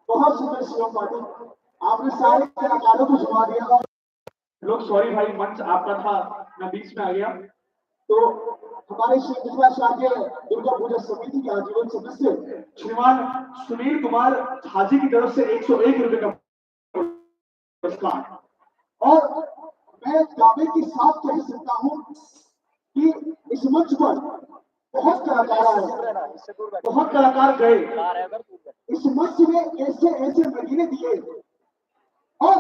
बहुत सुंदर शिवम पाटिल, आपने सारे कलाकारों को सुना दिया। लोग सॉरी भाई, मंच आपका था, मैं बीच में आ गया। तो हमारे श्री मिथिला शाक्य दुर्गा पूजा समिति के आजीवन सदस्य श्रीमान सुनील कुमार झाजी की तरफ से 101 रुपए का पुरस्कार। और मैं दावे के साथ कह सकता हूं कि इस मंच पर बहुत कलाकार आए, बहुत कलाकार गए, इस मंच में ऐसे ऐसे नगीने दिए और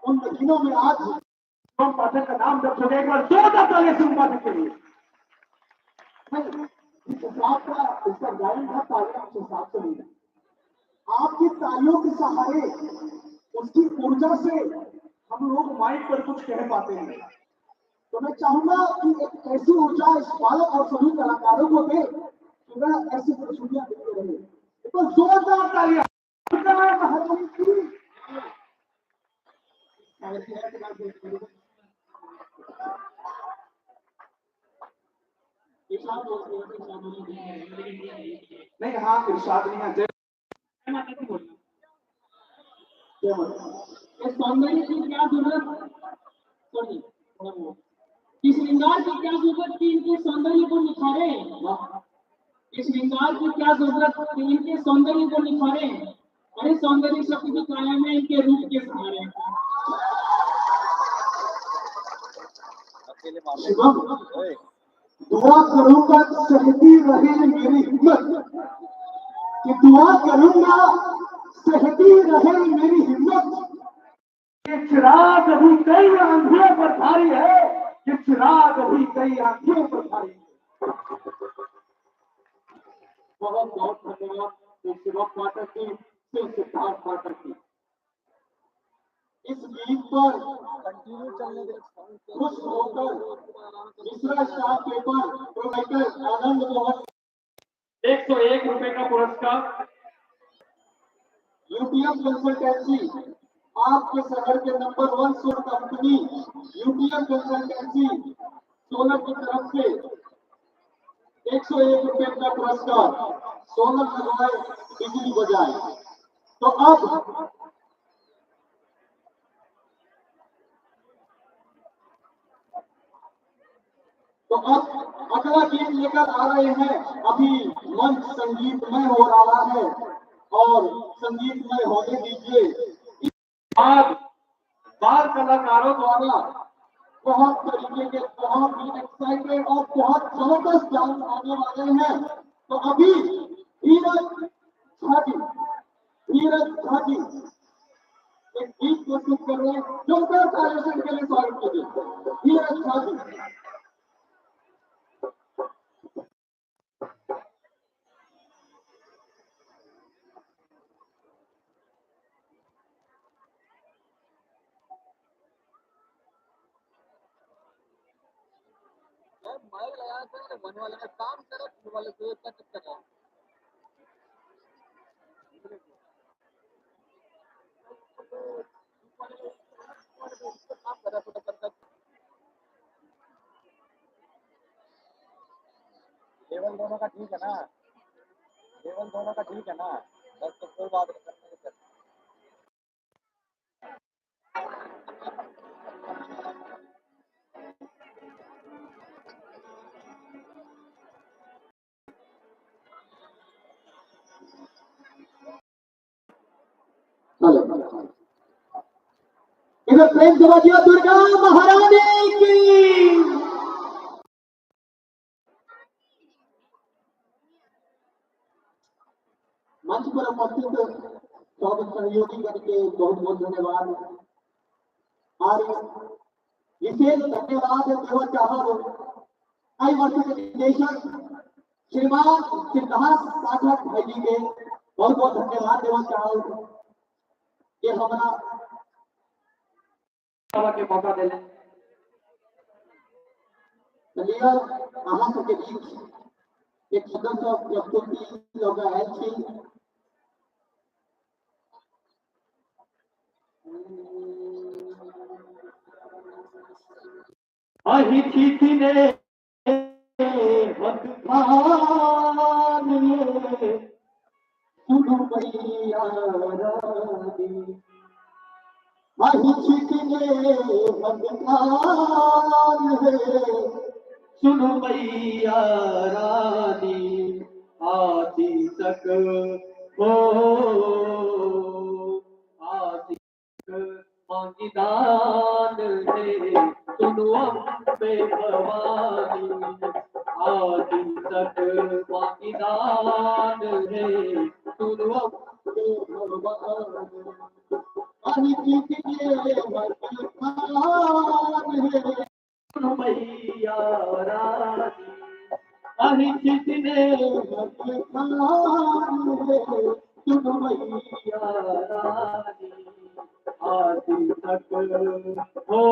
उन नगीनों में आज शिवम पाठक का नाम दर्ज हो गया। एक बार जोरदार तालियां शिवम पाठक के लिए। जिस हिसाब का इसका गायन था, तालियां उस हिसाब से नहीं है। आपकी तालियों के सहारे, उसकी ऊर्जा से हम लोग माइक पर कुछ कह पाते हैं। तो मैं चाहूंगा कि एक ऐसी ऊर्जा इस बालक और सभी कलाकारों को दे कि वह ऐसी प्रस्तुतियां देते रहे। तो जोरदार तालियां। नहीं, हाँ इरशाद नहीं है, सौंदर्य की क्या जरूरत, इस श्रृंगार की क्या जरूरत कि इनके सौंदर्य को निखारे, इस श्रृंगार की क्या जरूरत कि इनके सौंदर्य को निखारे। अरे सौंदर्य शक्ति की काया में इनके रूप के सहारे। दुआ करूंगा सहती रहे मेरी हिम्मत, कि दुआ करूंगा सहती रहे मेरी हिम्मत। ये चिराग अभी कई आंधियों पर भारी है, ये चिराग भी कई आंखों पर छाई। बहुत बहुत धन्यवाद श्री शिवम पाठक जी, श्री सिद्धार्थ पाठक जी। इस गीत पर खुश होकर मिश्रा शाह पेपर प्रोवाइडर आनंद मोहन 101 रुपए का पुरस्कार। यूटीएम कंसल्टेंसी आपके शहर के number 1 solar company UTM consultancy solar की तरफ से 101 रुपए का पुरस्कार। सोलर लगवाए बिजली बजाए। तो अब अगला गीत लेकर आ रहे हैं। अभी मंच संगीतमय हो रहा है और संगीतमय होने दीजिए। आज बाल कलाकारों द्वारा बहुत तरीके के बहुत ही एक्साइटेड और बहुत जबरदस्त डांस आने वाले हैं। तो अभी धीरज झा जी एक गीत प्रस्तुत कर रहे हैं। जोरदार तालियों के लिए स्वागत कीजिए धीरज झा जी। माइक लगाया था वन वाले में काम करे फुल वाले को इतना चक्कर है। काम करा तो करता लेवल दोनों का ठीक है ना, लेवल दोनों का ठीक है ना, बस तो कोई बात नहीं करने की। इधर प्रेम से बजिए दुर्गा महारानी की। मंच पर उपस्थित स्वागत सहयोगी करके बहुत बहुत धन्यवाद। और विशेष धन्यवाद देना चाहूँ आई वर्ष के निदेशक श्रीमान सिद्धार्थ पाठक भाई जी के बहुत बहुत धन्यवाद देना चाहूँ कि हमारा के मौका दे चलिए अहाँ सबके बीच एक सुंदर सा प्रस्तुति लोग आयल छी। अहि थी ने भगवान सुनो भैया रानी। अहि छिटने भगवान सुनो मैया रानी। आदि तक हो आदि तक मांगी दान है सुनो अम्बे भवानी। आदि तक मांगी दान है सुनो अम्बे भवानी। अहि छिटने भगवान सुनो मैया रानी। अहि छिटने भगवान सुनो मैया रानी। आदि तक हो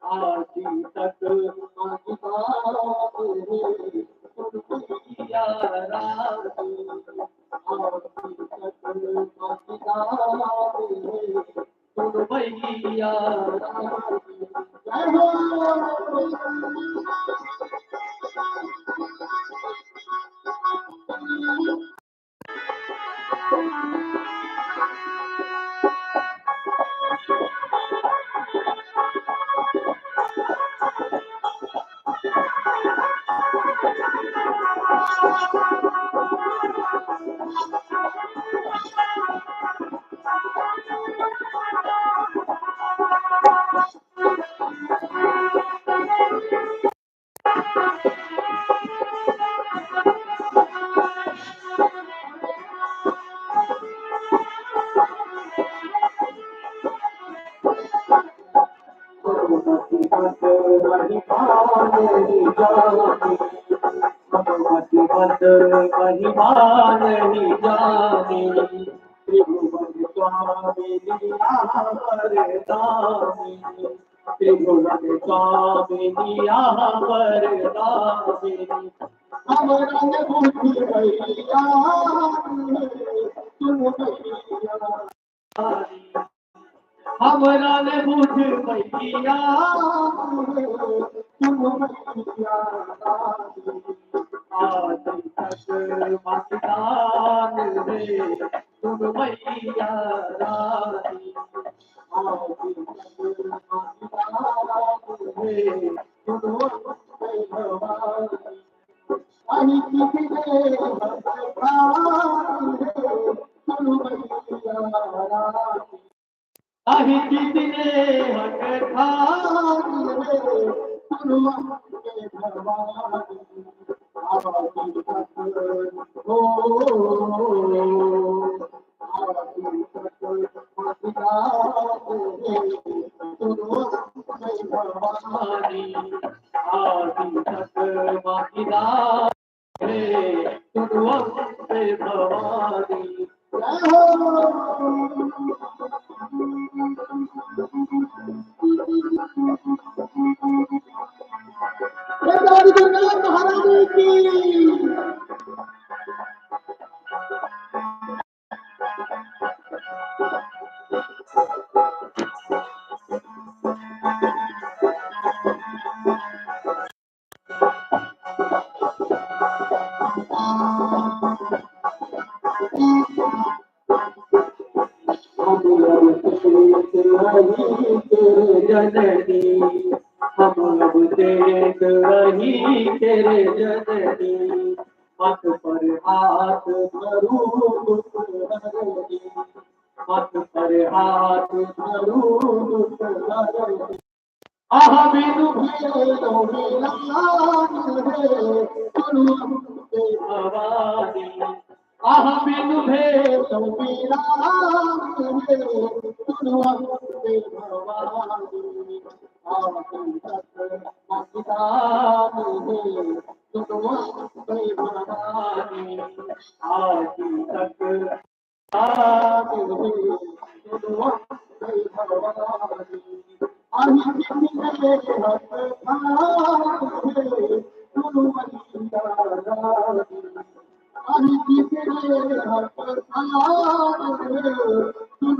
आदि तक अंगीकार है सुनो मैया रानी। आदि तक अंगीकार है सुनो मैया रानी। जय हो। तक वही पानी जाने, भगवती पद वही पानी जाने, त्रिभुवन स्वामिनी वरदानी, त्रिभुवन स्वामिनी वरदानी, हमारा ने बुद्धि भैया तुम भैया, हमरा ने बुझ भैया तुम भैया, आज तक मतदान है तुम भैया रानी, आज तक मतदान है तुम भगवानी, अहि किसी ने तुम भैया रानी, अहि कितने हक खानी के भगवानी, आरती तक हो आरती तक भगवानी, आरती तक माता है तुम भवानी, महारानी की जननी, हम अब देख रही तेरे जननी, मत पर हाथ धरू हरनी, मत पर हाथ धरू हरनी, आह बिनु भेदो मिलान है भवानी, आह बिनु भेदो मिलान है भवानी, आरती तक मतदान है भवानी, आरती तक भवानी, अहि किसी ने हक खानी तुम भैया रानी, अहि किसी ने हक खानी तुम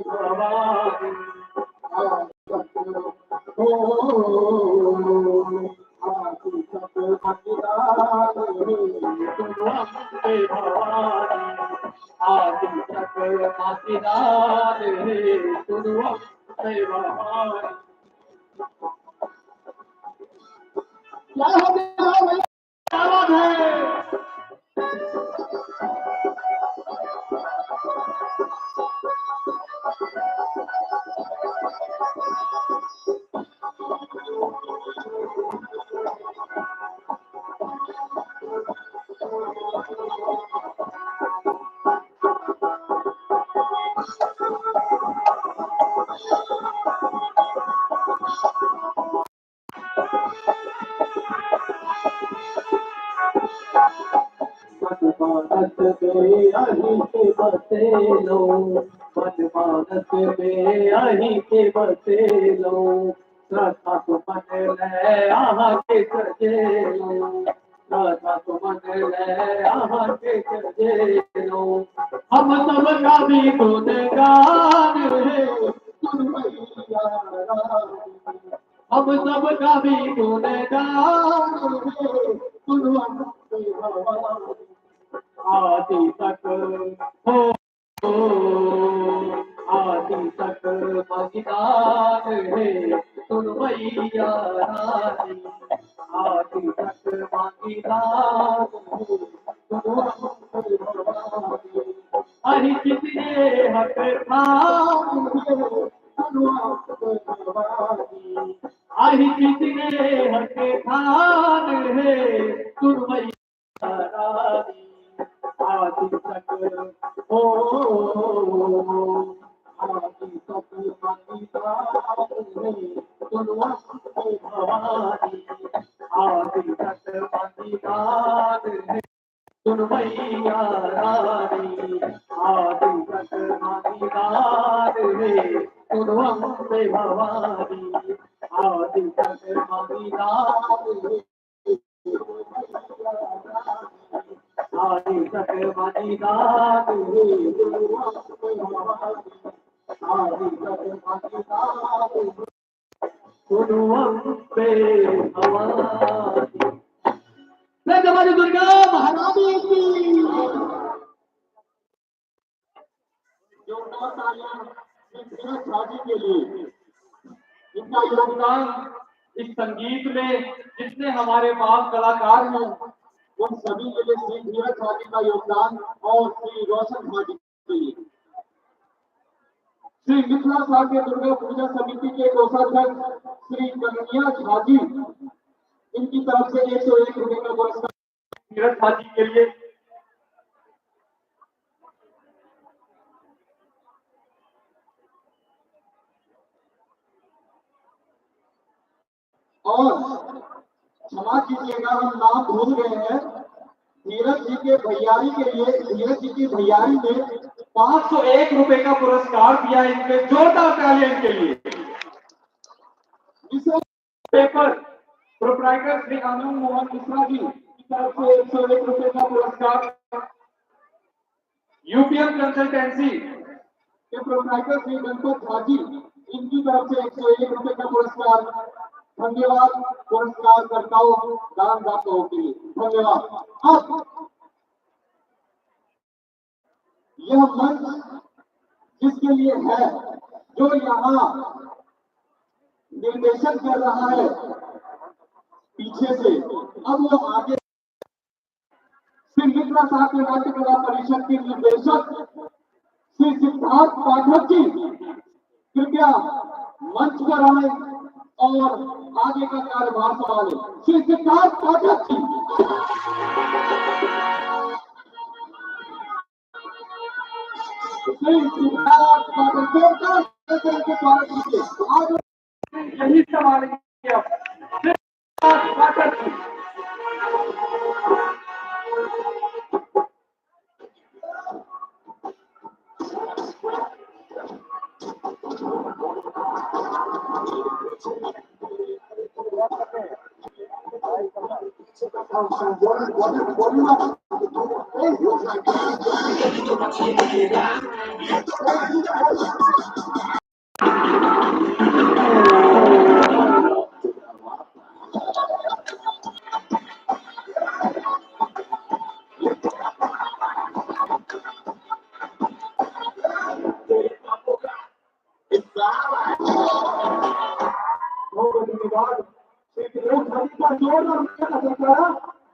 भगवानी, हो आरती तक मतदान है तुम भवानी, आरती तक मतदान है तुम भगवानी, क्या हो गया क्या बात है। मनमानस में अहि के बसे लो, मनमानस में अहि के बसे लो, श्रद्धा सुमन ले आहा के सजे लो, श्रद्धा सुमन ले आहा के सजे लो, हम सब का भी गुणगान है तुम भैया रानी, हम सब का भी गुणगान है तुम भगवानी, आदि तक हो आदि तक मगिदान है तुम भैया रानी, आदि तक मगिदान है तुम भगवानी, अहि कितने हक खानी भगवानी, अहि कितने हक खान है तुम भैया रानी, आदि तक हो आदि तक मगिदान है तुम सुनो अम्बे भवानी आदि शक्ति दान है सुन मैया रानी आदि शक्ति दान है सुनो अम्बे भवानी आदि शक्ति दान है आदि शक्ति दान है आदि शक्ति दान है सुनो अम्बे भवानी। हमारी दुर्गा महारानी की शादी के लिए इनका योगदान इस संगीत में जितने हमारे पास कलाकार हैं उन सभी के लिए श्री धीरज शादी का योगदान और श्री रोशन शादी के लिए श्री मिथिला शादी दुर्गा पूजा समिति के कोषाध्यक्ष श्री कन्हैया झा जी इनकी तरफ से 101 रुपए का पुरस्कार धीरज शादी के लिए। और क्षमा कीजिएगा हम नाम भूल गए हैं धीरज जी के भैयारी के लिए धीरज जी की भैयारी ने 501 रुपए का पुरस्कार दिया इनके जोरदार तालियां इनके लिए। जिसे पेपर प्रोप्राइटर श्री आनंद मोहन मिश्रा जी की तरफ से 101 रुपए का पुरस्कार यूपीएम कंसल्टेंसी के प्रोप्राइटर श्री गणपत झा जी इनकी तरफ से 101 रुपए का पुरस्कार। धन्यवाद पुरस्कार करताओं दानदाताओं के लिए धन्यवाद। अब यह मंच जिसके लिए है जो यहाँ निर्देशन कर रहा है पीछे से अब वो आगे श्री मिथिला साहित्य नाट्य कला परिषद के निर्देशक श्री सिद्धार्थ पाठक जी कृपया मंच पर आए और आगे का कार्यभार संभाले। श्री सिद्धार्थ पाठक जी श्री सिद्धार्थ पाठक के स्वागत कीजिए आगे यही संभालेंगे अब श्री सिद्धार्थ पाठक जी।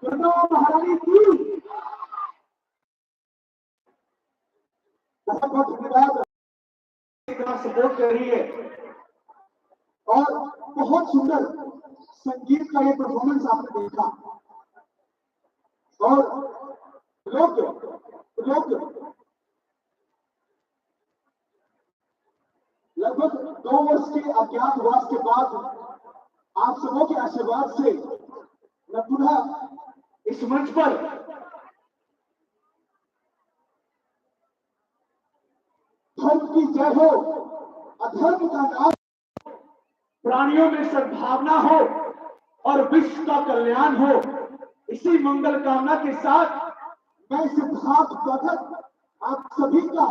दुर्गा महारानी की बहुत धन्यवाद सपोर्ट कर रही है और बहुत सुंदर संगीत का ये परफॉर्मेंस आपने देखा और लोग लगभग 2 वर्ष के अज्ञातवास के बाद आप सबों के आशीर्वाद से मैं पुनः इस मंच पर धर्म की जय हो अधर्म का नाश प्राणियों में सद्भावना हो और विश्व का कल्याण हो इसी मंगल कामना के साथ मैं सिद्धार्थ पाठक आप सभी का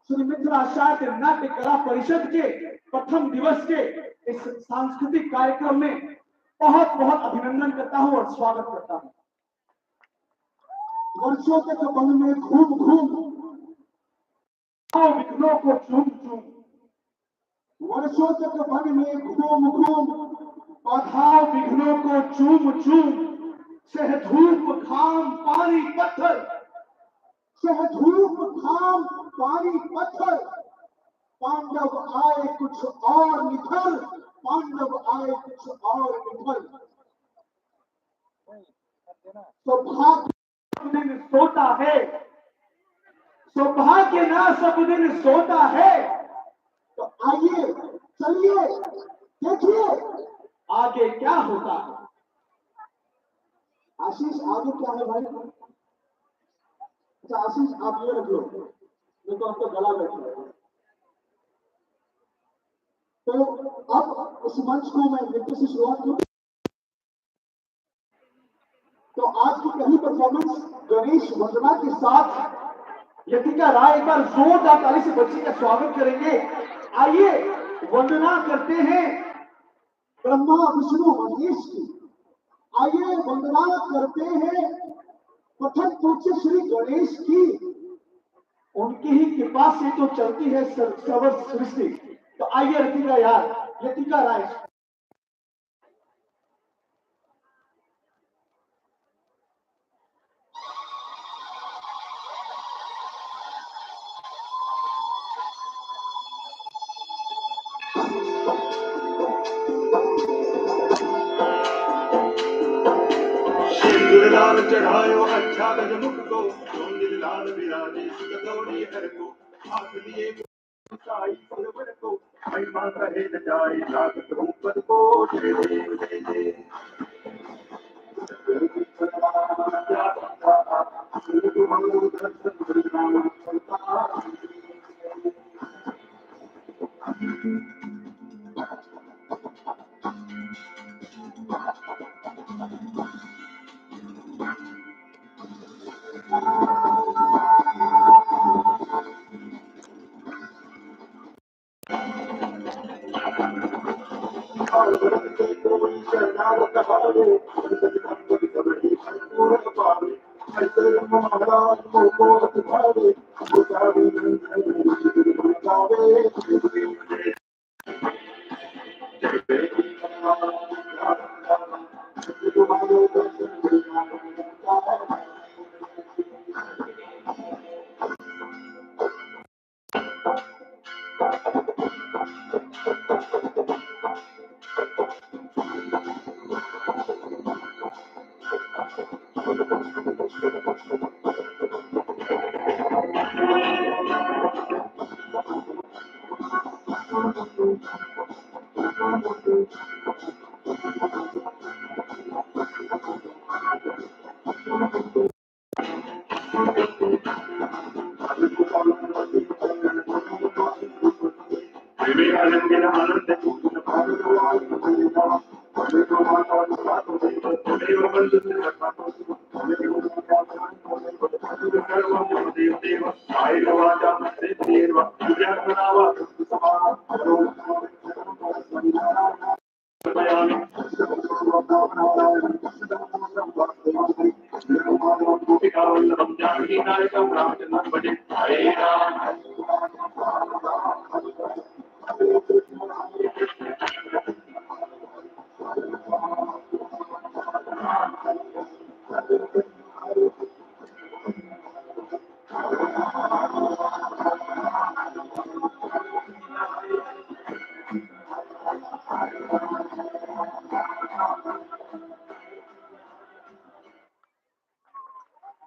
श्री मिथिला साहित्य नाट्य कला परिषद के प्रथम दिवस के इस सांस्कृतिक कार्यक्रम में बहुत बहुत अभिनंदन करता हूं और स्वागत करता हूं। वर्षों के मन में घूम विघ्नों को चूम वर्षों के मन में घूम बाधाओं विघ्नों को चूम सहधूप घाम पानी पत्थर सहधूप घाम पानी पत्थर पांडव आए कुछ और निखर पांडव आए कुछ और निखर। सौभाग्य दिन सोता है सौभाग्य ना सब दिन सोता है तो आइए चलिए देखिए आगे क्या होता है। आशीष आगे क्या है भाई? अच्छा आशीष आप ये रख लो, नहीं तो आपको गला बैठ जाएगा। तो अब इस मंच को मैं नृत्य से शुरुआत करूं। तो आज की पहली परफॉर्मेंस गणेश वंदना के साथ यतिका राय एक बार जोरदार ताली से बच्ची का स्वागत करेंगे। आइए वंदना करते हैं ब्रह्मा विष्णु महेश की। आइए वंदना करते हैं प्रथम पूज्य श्री गणेश की। उनकी ही कृपा से तो चलती है सर्व सृष्टि। तो आइए यतिका यार, यतिका राय। लाल चढ़ायो अच्छा गजमुख को, लाल विराजे गौरी हर को, हाथ लिए साई सरवर को, महिमा कहे न जाए लागत रूपद को।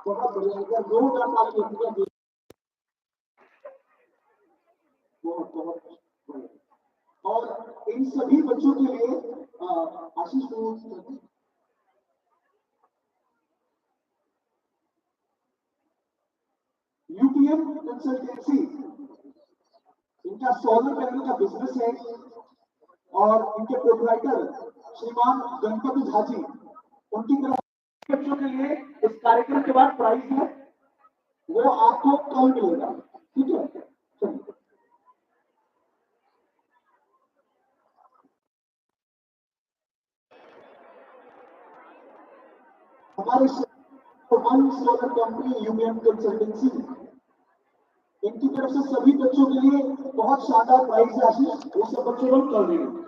बहुत बढ़िया, जोरदार ताली यतिका दी। बहुत बहुत बढ़िया। और इन सभी बच्चों के लिए आशीष को यूपीएम कंसल्टेंसी, इनका सोलर पैनल का बिजनेस है और इनके प्रोप्राइटर श्रीमान गणपति झा जी, उनकी तरफ बच्चों के लिए इस कार्यक्रम के बाद प्राइज है, वो आपको कल मिलेगा। ठीक है, चलिए। हमारे one solar company UPM consultancy, इनकी तरफ से सभी बच्चों के लिए बहुत शानदार प्राइज है आशीष, वो सब बच्चों को कर देंगे।